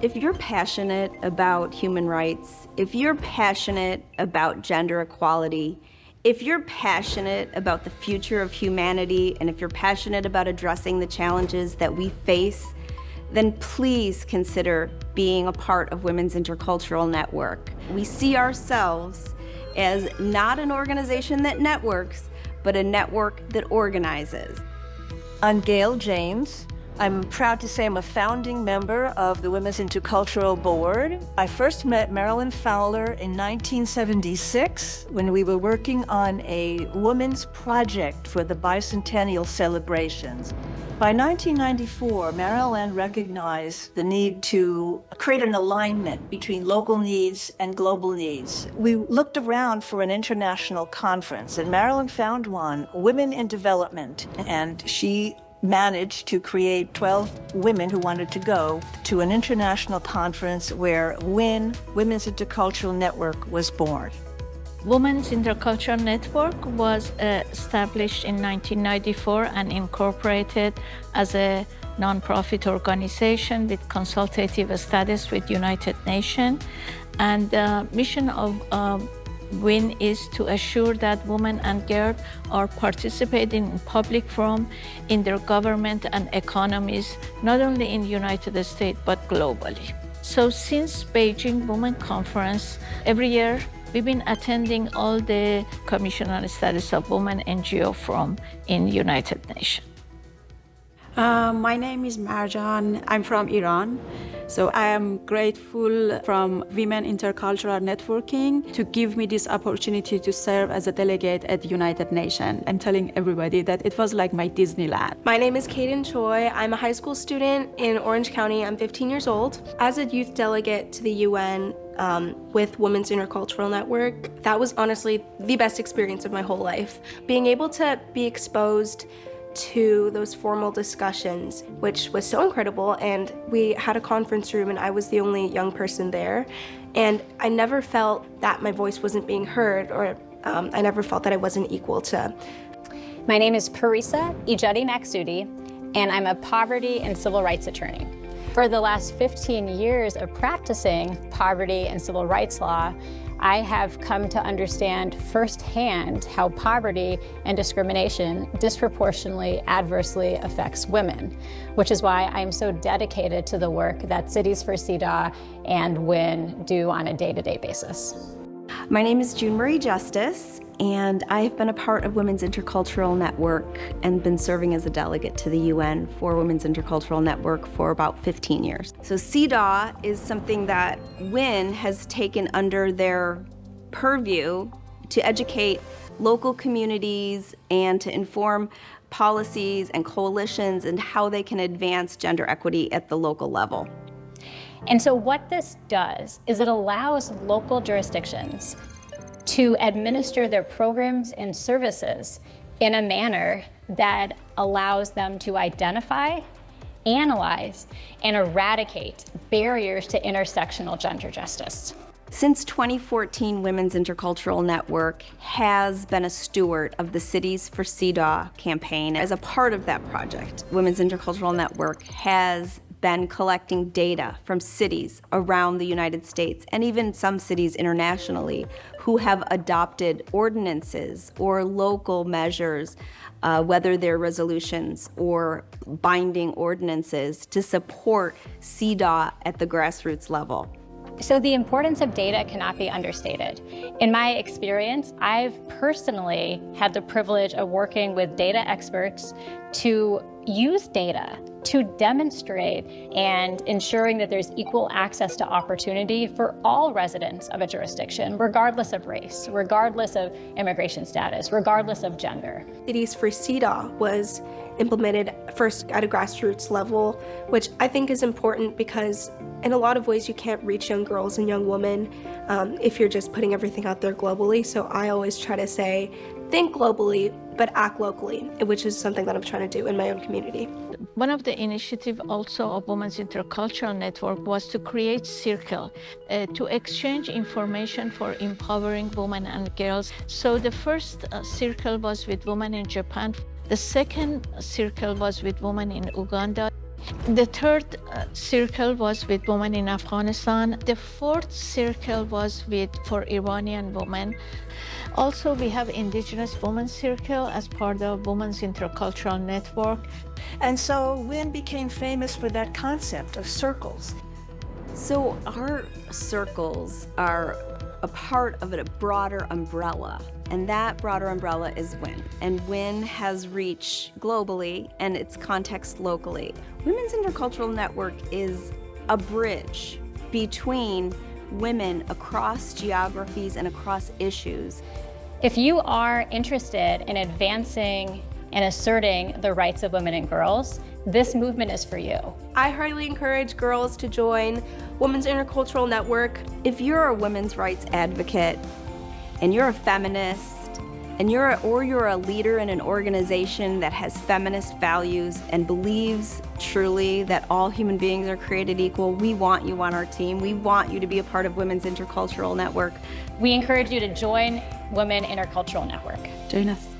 If you're passionate about human rights, if you're passionate about gender equality, if you're passionate about the future of humanity, and if you're passionate about addressing the challenges that we face, then please consider being a part of Women's Intercultural Network. We see ourselves as not an organization that networks, but a network that organizes. I'm Gail James. I'm proud to say I'm a founding member of the Women's Intercultural Board. I first met Marilyn Fowler in 1976 when we were working on a women's project for the bicentennial celebrations. By 1994, Marilyn recognized the need to create an alignment between local needs and global needs. We looked around for an international conference, and Marilyn found one, Women in Development, and she managed to create 12 women who wanted to go to an international conference where WIN, Women's Intercultural Network, was born. Women's Intercultural Network was established in 1994 and incorporated as a nonprofit organization with consultative status with United Nations. And the mission of WIN is to assure that women and girls are participating in public forum in their government and economies, not only in the United States, but globally. So since Beijing Women Conference, every year we've been attending all the Commission on the Status of Women NGO forum in United Nations. My name is Marjan. I'm from Iran. So I am grateful from Women Intercultural Networking to give me this opportunity to serve as a delegate at the United Nations. I'm telling everybody that it was like my Disneyland. My name is Kaden Choi. I'm a high school student in Orange County. I'm 15 years old. As a youth delegate to the UN with Women's Intercultural Network, that was honestly the best experience of my whole life. Being able to be exposed to those formal discussions, which was so incredible, and we had a conference room and I was the only young person there, and I never felt that my voice wasn't being heard, or I never felt that I wasn't equal to. My name is Parisa Ijadi Maksudi, and I'm a poverty and civil rights attorney. For the last 15 years of practicing poverty and civil rights law, I have come to understand firsthand how poverty and discrimination disproportionately adversely affects women, which is why I'm so dedicated to the work that Cities for CEDAW and WIN do on a day-to-day basis. My name is June Marie Justice, and I've been a part of Women's Intercultural Network and been serving as a delegate to the UN for Women's Intercultural Network for about 15 years. So CEDAW is something that WIN has taken under their purview to educate local communities and to inform policies and coalitions and how they can advance gender equity at the local level. And so what this does is it allows local jurisdictions to administer their programs and services in a manner that allows them to identify, analyze, and eradicate barriers to intersectional gender justice. Since 2014, Women's Intercultural Network has been a steward of the Cities for CEDAW campaign. As a part of that project, Women's Intercultural Network has been collecting data from cities around the United States and even some cities internationally who have adopted ordinances or local measures, whether they're resolutions or binding ordinances, to support CEDAW at the grassroots level. So the importance of data cannot be understated. In my experience, I've personally had the privilege of working with data experts to use data to demonstrate and ensuring that there's equal access to opportunity for all residents of a jurisdiction, regardless of race, regardless of immigration status, regardless of gender. Cities for CEDAW was implemented first at a grassroots level, which I think is important because in a lot of ways you can't reach young girls and young women if you're just putting everything out there globally. So I always try to say, think globally, but act locally, which is something that I'm trying to do in my own community. One of the initiatives also of Women's Intercultural Network was to create Circle, to exchange information for empowering women and girls. So the first circle was with women in Japan. The second circle was with women in Uganda. The third circle was with women in Afghanistan. The fourth circle was for Iranian women. Also, we have Indigenous Women's Circle as part of Women's Intercultural Network. And so WIN became famous for that concept of circles. So our circles are a part of a broader umbrella, and that broader umbrella is WIN. And WIN has reach globally and its context locally. Women's Intercultural Network is a bridge between women across geographies and across issues. If you are interested in advancing and asserting the rights of women and girls, this movement is for you. I highly encourage girls to join Women's Intercultural Network. If you're a women's rights advocate and you're a feminist and you're a leader in an organization that has feminist values and believes truly that all human beings are created equal, we want you on our team. We want you to be a part of Women's Intercultural Network. We encourage you to join Women Intercultural Network. Join us.